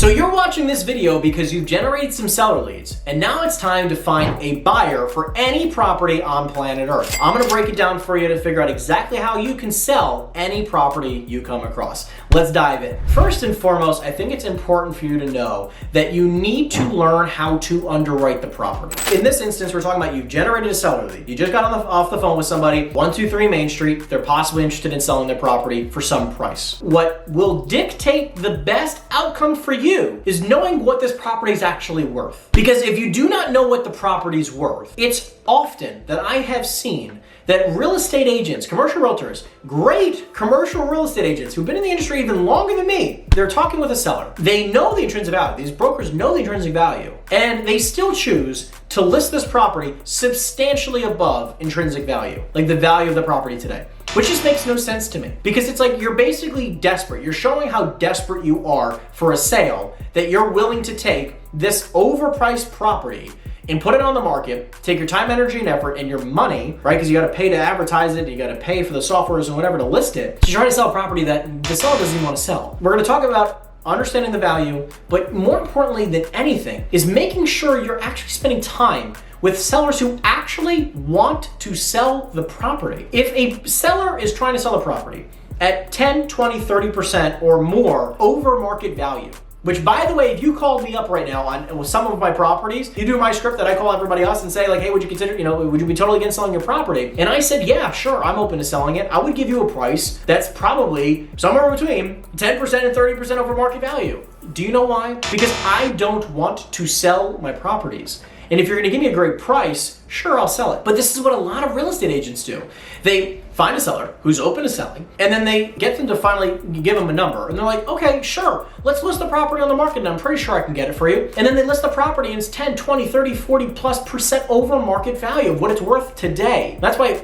So you're watching this video because you've generated some seller leads, and now it's time to find a buyer for any property on planet Earth. I'm gonna break it down for you to figure out exactly how you can sell any property you come across. Let's dive in. First and foremost, I think it's important for you to know that you need to learn how to underwrite the property. In this instance, we're talking about you've generated a seller lead. You just got off the phone with somebody, 123 Main Street. They're possibly interested in selling their property for some price. What will dictate the best outcome for you is knowing what this property is actually worth. Because if you do not know what the property's worth, it's often that I have seen that real estate agents, commercial realtors, great commercial real estate agents who've been in the industry even longer than me, they're talking with a seller. They know the intrinsic value. These brokers know the intrinsic value, and they still choose to list this property substantially above intrinsic value, like the value of the property today. Which just makes no sense to me, because it's like you're basically desperate. You're showing how desperate you are for a sale, that you're willing to take this overpriced property and put it on the market, take your time, energy, and effort, and your money, right? Because you got to pay to advertise it, you got to pay for the softwares and whatever to list it, to try to sell a property that the seller doesn't even want to sell. We're going to talk about understanding the value, but more importantly than anything is making sure you're actually spending time with sellers who actually want to sell the property. If a seller is trying to sell a property at 10, 20, 30% or more over market value, which, by the way, if you called me up right now on some of my properties, you do my script that I call everybody else and say like, hey, would you consider, would you be totally against selling your property? And I said, yeah, sure, I'm open to selling it. I would give you a price that's probably somewhere between 10% and 30% over market value. Do you know why? Because I don't want to sell my properties. And if you're gonna give me a great price, sure, I'll sell it. But this is what a lot of real estate agents do. They find a seller who's open to selling, and then they get them to finally give them a number. And they're like, okay, sure, let's list the property on the market, and I'm pretty sure I can get it for you. And then they list the property, and it's 10, 20, 30, 40+% over market value of what it's worth today. That's why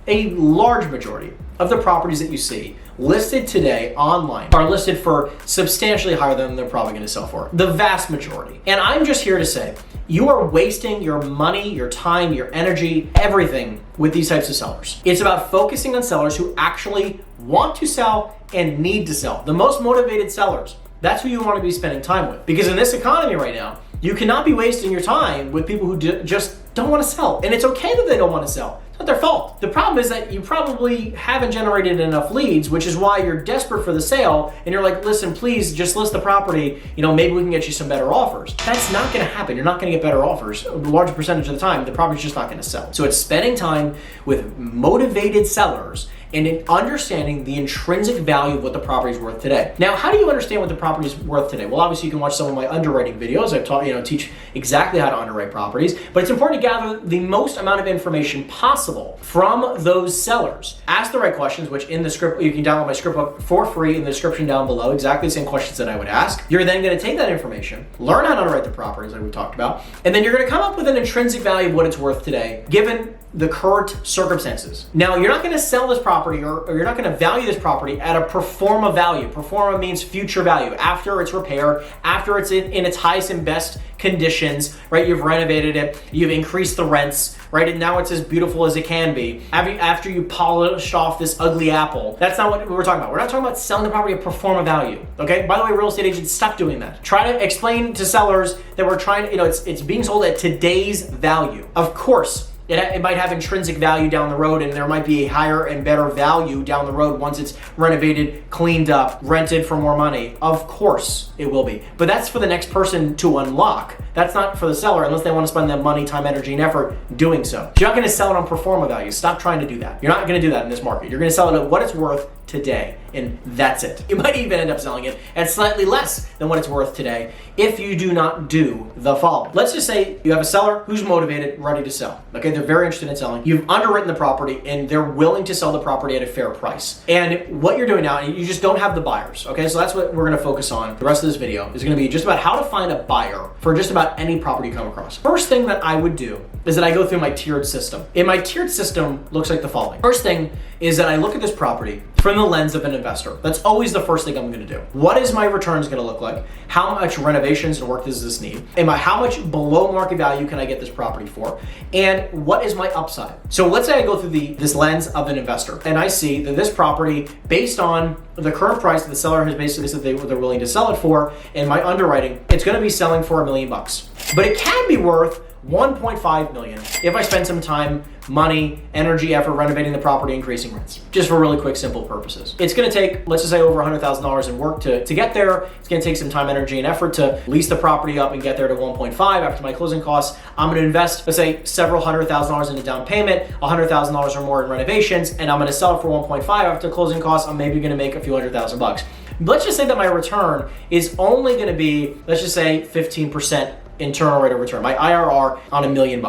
a large majority of the properties that you see listed today online are listed for substantially higher than they're probably going to sell for. The vast majority. And I'm just here to say, you are wasting your money, your time, your energy, everything with these types of sellers. It's about focusing on sellers who actually want to sell and need to sell. The most motivated sellers. That's who you want to be spending time with. Because in this economy right now, you cannot be wasting your time with people who just don't want to sell. And it's okay that they don't want to sell. It's not their fault. The problem is that you probably haven't generated enough leads, which is why you're desperate for the sale. And you're like, listen, please just list the property. Maybe we can get you some better offers. That's not going to happen. You're not going to get better offers. A large percentage of the time, the property's just not going to sell. So it's spending time with motivated sellers and in understanding the intrinsic value of what the property is worth today. Now, how do you understand what the property is worth today? Well, obviously you can watch some of my underwriting videos. I've taught, teach exactly how to underwrite properties, but it's important to gather the most amount of information possible from those sellers. Ask the right questions, which in the script, you can download my script book for free in the description down below, exactly the same questions that I would ask. You're then gonna take that information, learn how to underwrite the properties like we talked about, and then you're gonna come up with an intrinsic value of what it's worth today, given the current circumstances. Now, you're not gonna sell this property or you're not gonna value this property at a Performa value. Performa means future value, after it's repaired, after it's in its highest and best conditions, right? You've renovated it, you've increased the rents, right? And now it's as beautiful as it can be. After you polished off this ugly apple. That's not what we're talking about. We're not talking about selling the property at Performa value, okay? By the way, real estate agents, stop doing that. Try to explain to sellers that we're trying to, it's being sold at today's value. Of course, it might have intrinsic value down the road, and there might be a higher and better value down the road once it's renovated, cleaned up, rented for more money. Of course it will be. But that's for the next person to unlock. That's not for the seller unless they want to spend that money, time, energy, and effort doing so. You're not going to sell it on Performa value. Stop trying to do that. You're not going to do that in this market. You're going to sell it at what it's worth today, and that's it. You might even end up selling it at slightly less than what it's worth today if you do not do the following. Let's just say you have a seller who's motivated, ready to sell. Okay, they're very interested in selling. You've underwritten the property and they're willing to sell the property at a fair price. And what you're doing now, you just don't have the buyers. Okay, so that's what we're gonna focus on. The rest of this video is gonna be just about how to find a buyer for just about any property you come across. First thing that I would do is that I go through my tiered system. And my tiered system looks like the following. First thing is that I look at this property from the lens of an investor. That's always the first thing I'm gonna do. What is my returns gonna look like? How much renovations and work does this need? How much below market value can I get this property for? And what is my upside? So let's say I go through this lens of an investor and I see that this property, based on the current price that the seller has basically said they're willing to sell it for, and my underwriting, it's gonna be selling for $1 million. But it can be worth 1.5 million if I spend some time, money, energy, effort renovating the property, increasing rents, just for really quick, simple purposes. It's gonna take, let's just say, over $100,000 in work to get there. It's gonna take some time, energy, and effort to lease the property up and get there to 1.5 after my closing costs. I'm gonna invest, let's say, several $100,000 in a down payment, $100,000 or more in renovations, and I'm gonna sell it for 1.5 after closing costs. I'm maybe gonna make a few $100,000. Let's just say that my return is only gonna be, let's just say, 15% internal rate of return, my IRR on $1 million.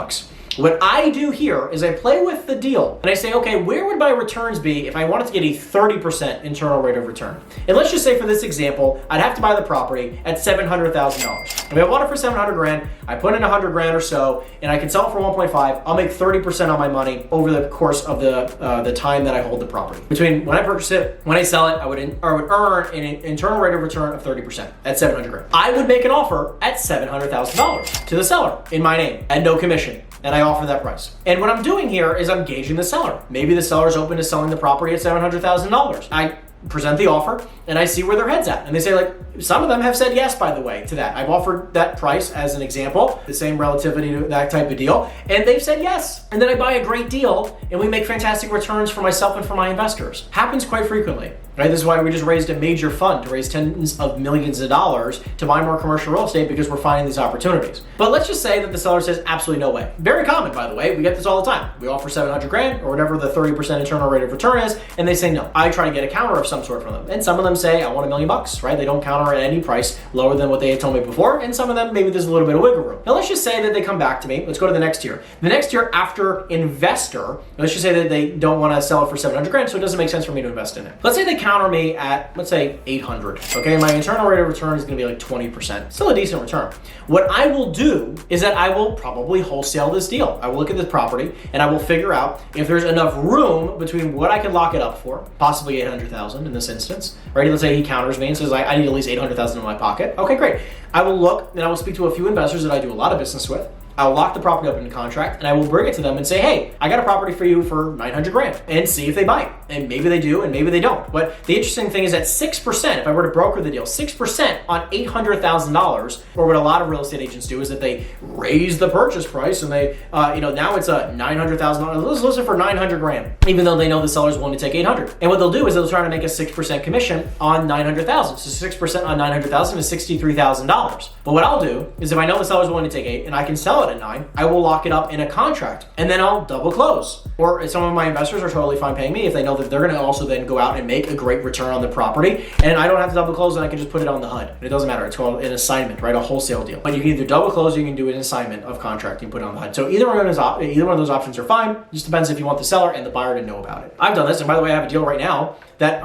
What I do here is I play with the deal and I say, okay, where would my returns be if I wanted to get a 30% internal rate of return? And let's just say for this example, I'd have to buy the property at $700,000. If I bought it for 700 grand, I put in 100 grand or so, and I can sell it for 1.5, I'll make 30% on my money over the course of the time that I hold the property. Between when I purchase it, when I sell it, I would earn an internal rate of return of 30% at 700 grand. I would make an offer at $700,000 to the seller in my name at no commission. And I offer that price. And what I'm doing here is I'm gauging the seller. Maybe the seller's open to selling the property at $700,000. I present the offer and I see where their head's at. And they say, like, some of them have said yes, by the way, to that. I've offered that price as an example, the same relativity to that type of deal, and they've said yes. And then I buy a great deal and we make fantastic returns for myself and for my investors. Happens quite frequently. Right? This is why we just raised a major fund to raise tens of millions of dollars to buy more commercial real estate, because we're finding these opportunities. But let's just say that the seller says absolutely no way. Very common, by the way. We get this all the time. We offer 700 grand or whatever the 30% internal rate of return is, and they say no. I try to get a counter of some sort from them. And some of them say, I want $1 million, right? They don't counter at any price lower than what they had told me before. And some of them, maybe there's a little bit of wiggle room. Now let's just say that they come back to me. Let's go to the next tier. The next tier after investor, let's just say that they don't want to sell it for 700 grand, so it doesn't make sense for me to invest in it. Let's say they counter me at, let's say, 800. Okay, my internal rate of return is gonna be like 20%. Still a decent return. What I will do is that I will probably wholesale this deal. I will look at this property and I will figure out if there's enough room between what I can lock it up for, possibly 800,000 in this instance, right? Let's say he counters me and says, I need at least 800,000 in my pocket. Okay, great. I will look and I will speak to a few investors that I do a lot of business with. I'll lock the property up in contract and I will bring it to them and say, hey, I got a property for you for 900 grand, and see if they bite. And maybe they do and maybe they don't. But the interesting thing is that 6%, if I were to broker the deal, 6% on $800,000, or what a lot of real estate agents do is that they raise the purchase price and they, now it's a $900,000. Let's list it for 900 grand, even though they know the seller's willing to take 800. And what they'll do is they'll try to make a 6% commission on 900,000. So 6% on 900,000 is $63,000. But what I'll do is if I know the seller's willing to take 8 and I can sell it at 9, I will lock it up in a contract and then I'll double close. Or some of my investors are totally fine paying me if they know that they're going to also then go out and make a great return on the property, and I don't have to double close and I can just put it on the HUD. It doesn't matter. It's called an assignment, right? A wholesale deal. But you can either double close or you can do an assignment of contract and put it on the HUD. So either one of those options are fine. It just depends if you want the seller and the buyer to know about it. I've done this, and by the way, I have a deal right now that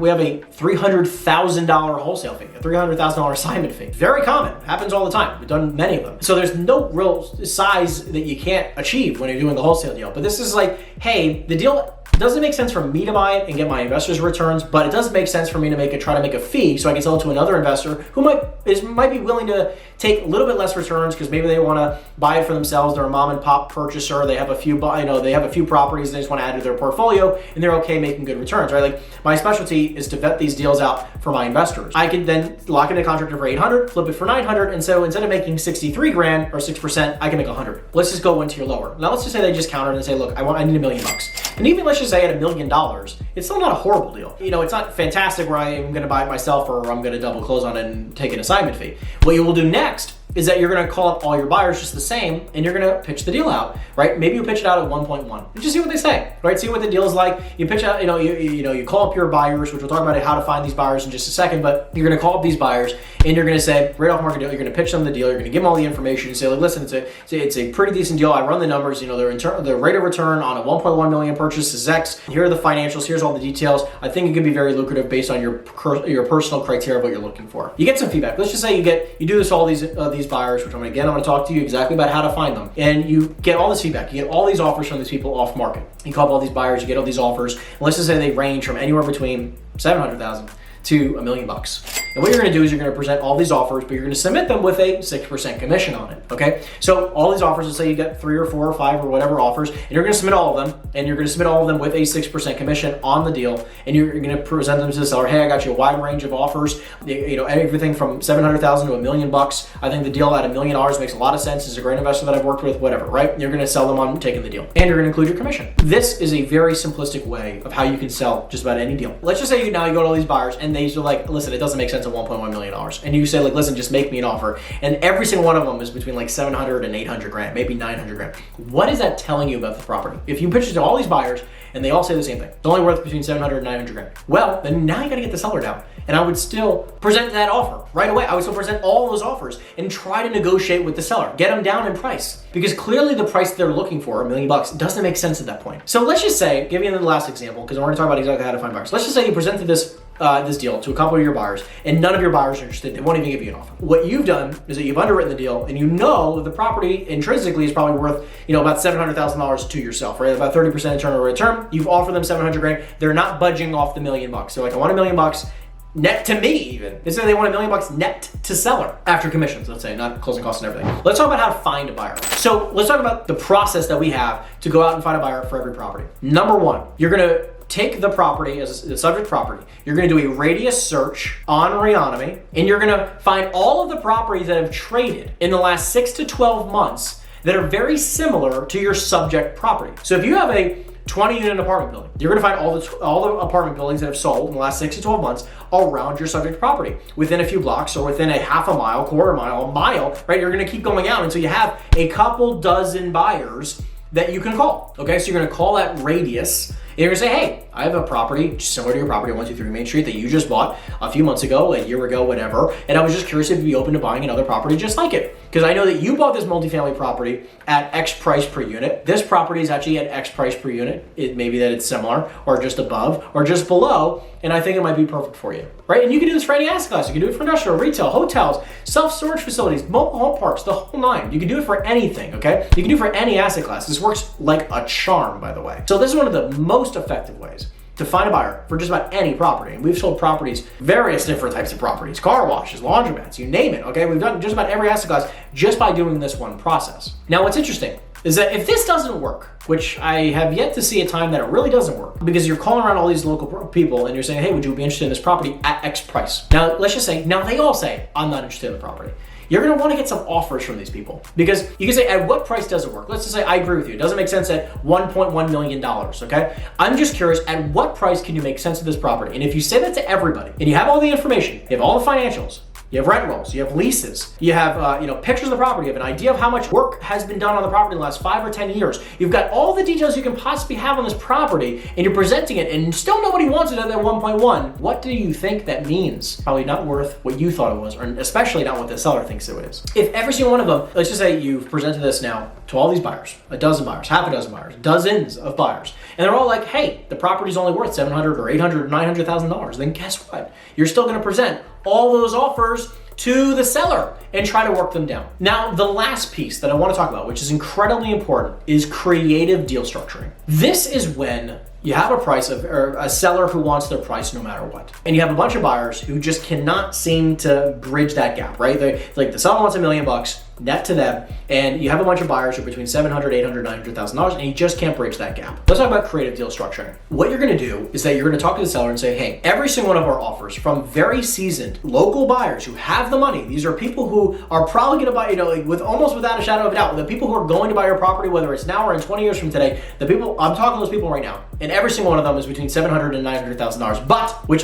we have a $300,000 wholesale fee, a $300,000 assignment fee. Very common, happens all the time. We've done many of them. So there's no real size that you can't achieve when you're doing the wholesale deal. But this is like, hey, the deal doesn't make sense for me to buy it and get my investors' returns, but it does make sense for me to try to make a fee so I can sell it to another investor who might be willing to take a little bit less returns because maybe they want to buy it for themselves. They're a mom and pop purchaser. They have a few, they have a few properties they just want to add to their portfolio, and they're okay making good returns, right? Like my specialty is to vet these deals out for my investors. I can then lock in a contract for 800, flip it for 900, and so instead of making 63 grand or 6%, I can make 100. Let's just go one tier lower. Now let's just say they just countered and say, look, I need $1 million. And even let's just say at $1 million, it's still not a horrible deal. It's not fantastic where I'm going to buy it myself or I'm going to double close on it and take an assignment fee. What you will do next is that you're going to call up all your buyers just the same, and you're going to pitch the deal out, right? Maybe you pitch it out at 1.1 and just see what they say, right? See what the deal is like. You pitch out, you call up your buyers, which we'll talk about how to find these buyers in just a second, but you're going to call up these buyers and you're going to say, right off market deal, you're going to pitch them the deal. You're going to give them all the information and say, like, listen, it's a pretty decent deal. I run the numbers, the rate of return on a 1.1 million purchase is X. Here are the financials. Here's all the details. I think it could be very lucrative based on your personal criteria of what you're looking for. You get some feedback. Let's just say you do all these these buyers, which I'm gonna talk to you exactly about how to find them. And you get all this feedback, you get all these offers from these people off market. You call up all these buyers, you get all these offers, and let's just say they range from anywhere between 700,000 to $1 million. And what you're gonna do is you're gonna present all these offers, but you're gonna submit them with a 6% commission on it, okay? So all these offers, let's say you get 3 or 4 or 5 or whatever offers, and you're gonna submit all of them, and you're gonna submit all of them with a 6% commission on the deal, and you're gonna present them to the seller. Hey, I got you a wide range of offers, you know, everything from 700,000 to $1 million. I think the deal at $1 million makes a lot of sense. It's a great investor that I've worked with, whatever, right? You're gonna sell them on taking the deal, and you're gonna include your commission. This is a very simplistic way of how you can sell just about any deal. Let's just say you go to all these buyers, and they are like, listen, it doesn't make sense at $1.1 million. And you say like, listen, just make me an offer. And every single one of them is between like 700 and 800 grand, maybe 900 grand. What is that telling you about the property? If you pitch it to all these buyers and they all say the same thing, it's only worth between 700 and 900 grand. Well, then now you gotta get the seller down. And I would still present that offer right away. I would still present all those offers and try to negotiate with the seller, get them down in price. Because clearly the price they're looking for, $1 million, doesn't make sense at that point. So let's just say, give you the last example, because we're gonna talk about exactly how to find buyers. Let's just say you presented this deal to a couple of your buyers, and none of your buyers are interested. They won't even give you an offer. What you've done is that you've underwritten the deal, and you know the property intrinsically is probably worth, about $700,000 to yourself, right? About 30% internal rate of return. You've offered them 700 grand. They're not budging off the $1 million. They're like, I want $1 million net to me even. They say they want $1 million net to seller after commissions, let's say, not closing costs and everything. Let's talk about how to find a buyer. So let's talk about the process that we have to go out and find a buyer for every property. Number one, you're gonna take the property as the subject property. You're gonna do a radius search on Reonomy, and you're gonna find all of the properties that have traded in the last 6 to 12 months that are very similar to your subject property. So if you have a 20-unit apartment building, you're gonna find all the apartment buildings that have sold in the last 6 to 12 months around your subject property, within a few blocks or within a half a mile, quarter mile, a mile, right? You're gonna keep going out until you have a couple dozen buyers that you can call, okay? So you're gonna call that radius, and you're gonna say, hey, I have a property similar to your property at 123 Main Street that you just bought a few months ago, a year ago, whatever, and I was just curious if you'd be open to buying another property just like it. Because I know that you bought this multifamily property at X price per unit. This property is actually at X price per unit. It may be that it's similar, or just above, or just below, and I think it might be perfect for you, right? And you can do this for any asset class. You can do it for industrial, retail, hotels, self-storage facilities, mobile home parks, the whole nine. You can do it for anything, okay? You can do it for any asset class. This works like a charm, by the way. So this is one of the most effective ways to find a buyer for just about any property. And we've sold properties, various different types of properties, car washes, laundromats, you name it, okay? We've done just about every asset class just by doing this one process. Now, what's interesting is that if this doesn't work, which I have yet to see a time that it really doesn't work, because you're calling around all these local people and you're saying, hey, would you be interested in this property at X price? Now, let's just say, now they all say, I'm not interested in the property. You're gonna wanna get some offers from these people, because you can say, at what price does it work? Let's just say, I agree with you. It doesn't make sense at $1.1 million, okay? I'm just curious, at what price can you make sense of this property? And if you say that to everybody, and you have all the information, you have all the financials, you have rent rolls, you have leases, you have pictures of the property, you have an idea of how much work has been done on the property in the last 5 or 10 years. You've got all the details you can possibly have on this property, and you're presenting it, and still nobody wants it at that 1.1. What do you think that means? Probably not worth what you thought it was, or especially not what the seller thinks it is. If every single one of them, let's just say you've presented this now to all these buyers, a dozen buyers, half a dozen buyers, dozens of buyers, and they're all like, hey, the property's only worth $700,000 or $800,000, $900,000, then guess what? You're still gonna present all those offers to the seller and try to work them down. Now, the last piece that I want to talk about, which is incredibly important, is creative deal structuring. This is when you have a seller who wants their price no matter what. And you have a bunch of buyers who just cannot seem to bridge that gap, right? The seller wants $1 million net to them, and you have a bunch of buyers who are between $700,000, $800,000, $900,000, and you just can't bridge that gap. Let's talk about creative deal structuring. What you're gonna do is that you're gonna talk to the seller and say, hey, every single one of our offers from very seasoned local buyers who have the money, these are people who are probably gonna buy, with almost without a shadow of a doubt, the people who are going to buy your property, whether it's now or in 20 years from today, I'm talking to those people right now, and every single one of them is between $700,000 and $900,000, but, which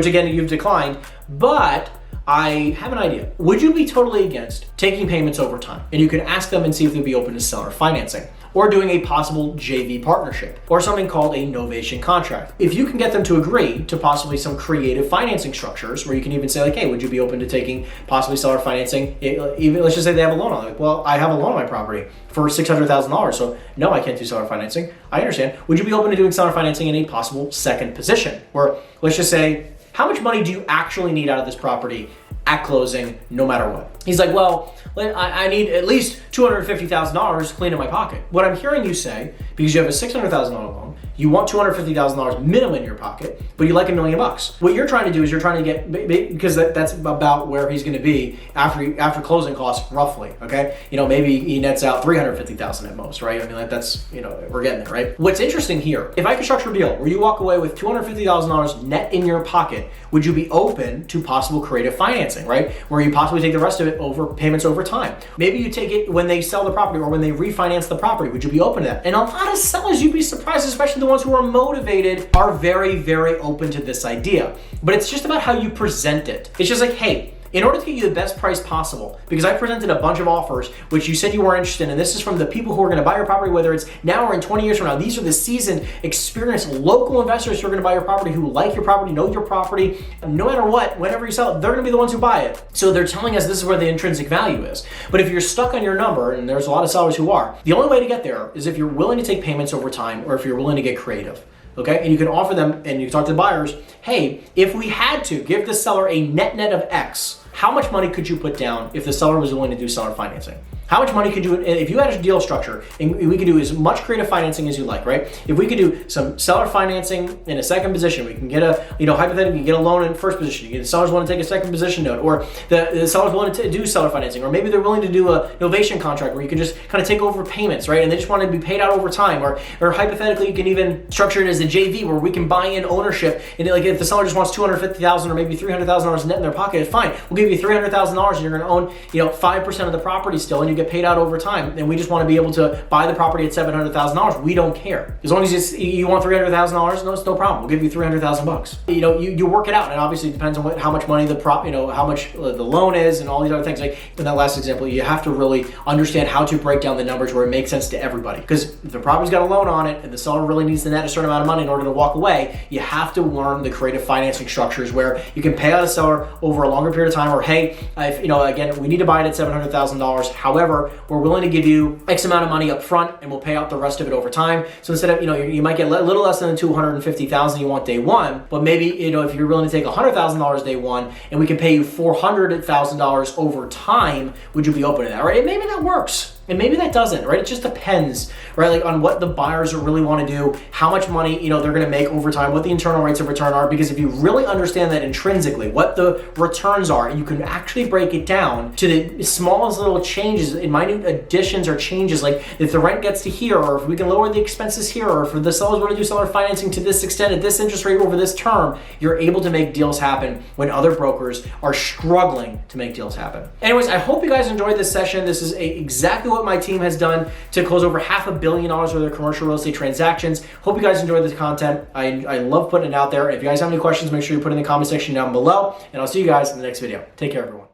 again, you've declined, but I have an idea. Would you be totally against taking payments over time? And you can ask them and see if they'd be open to seller financing, or doing a possible JV partnership, or something called a novation contract. If you can get them to agree to possibly some creative financing structures, where you can even say like, hey, would you be open to taking possibly seller financing? Even let's just say they have a loan on it. Like, well, I have a loan on my property for $600,000, so no, I can't do seller financing. I understand. Would you be open to doing seller financing in a possible second position? Or let's just say, how much money do you actually need out of this property at closing no matter what. He's like, well, I need at least $250,000 clean in my pocket. What I'm hearing you say, because you have a $600,000 loan, you want $250,000 minimum in your pocket, but you like $1 million. What you're trying to do is you're trying to get, because that's about where he's going to be after closing costs, roughly. Okay, maybe he nets out $350,000 at most, right? I mean, that's we're getting there, right? What's interesting here, if I could structure a deal where you walk away with $250,000 net in your pocket, would you be open to possible creative financing, right? Where you possibly take the rest of it over payments over time. Maybe you take it when they sell the property or when they refinance the property. Would you be open to that? And a lot of sellers, you'd be surprised, especially the ones who are motivated, are very, very open to this idea. But it's just about how you present it. It's just like, hey, in order to get you the best price possible, because I presented a bunch of offers, which you said you were interested in, and this is from the people who are gonna buy your property, whether it's now or in 20 years from now. These are the seasoned, experienced, local investors who are gonna buy your property, who like your property, know your property, no matter what, whenever you sell it, they're gonna be the ones who buy it. So they're telling us this is where the intrinsic value is. But if you're stuck on your number, and there's a lot of sellers who are, the only way to get there is if you're willing to take payments over time, or if you're willing to get creative. Okay, and you can offer them, and you can talk to the buyers, hey, if we had to give the seller a net of X, how much money could you put down if the seller was willing to do seller financing? How much money could you, if you had a deal structure, and we could do as much creative financing as you like, right? If we could do some seller financing in a second position, we can get a, hypothetically, you get a loan in first position, you get the sellers want to take a second position note, or the sellers willing to do seller financing, or maybe they're willing to do a novation contract where you can just kind of take over payments, right? And they just want to be paid out over time, or hypothetically, you can even structure it as a JV where we can buy in ownership, and like if the seller just wants $250,000 or maybe $300,000 net in their pocket, fine, we'll give you $300,000 and you're going to own, 5% of the property still, and you get paid out over time, and we just want to be able to buy the property at $700,000. We don't care. As long as you want $300,000, no, it's no problem. We'll give you $300,000. You work it out, and obviously it depends on how much money how much the loan is, and all these other things. Like in that last example, you have to really understand how to break down the numbers where it makes sense to everybody. Because if the property's got a loan on it, and the seller really needs to net a certain amount of money in order to walk away, you have to learn the creative financing structures where you can pay out a seller over a longer period of time, or hey, if, again, we need to buy it at $700,000. However, we're willing to give you X amount of money up front, and we'll pay out the rest of it over time. So instead of, you might get a little less than the $250,000 you want day one, but maybe, if you're willing to take $100,000 day one, and we can pay you $400,000 over time, would you be open to that, right? And maybe that works. And maybe that doesn't, right? It just depends, right? Like on what the buyers really want to do, how much money, they're going to make over time, what the internal rates of return are. Because if you really understand that intrinsically, what the returns are, you can actually break it down to the smallest little changes, in minute additions or changes. Like if the rent gets to here, or if we can lower the expenses here, or if the sellers want to do seller financing to this extent at this interest rate over this term, you're able to make deals happen when other brokers are struggling to make deals happen. Anyways, I hope you guys enjoyed this session. This is exactly what my team has done to close over $500 million worth of commercial real estate transactions. Hope you guys enjoyed this content. I love putting it out there. If you guys have any questions, make sure you put it in the comment section down below, and I'll see you guys in the next video. Take care, everyone.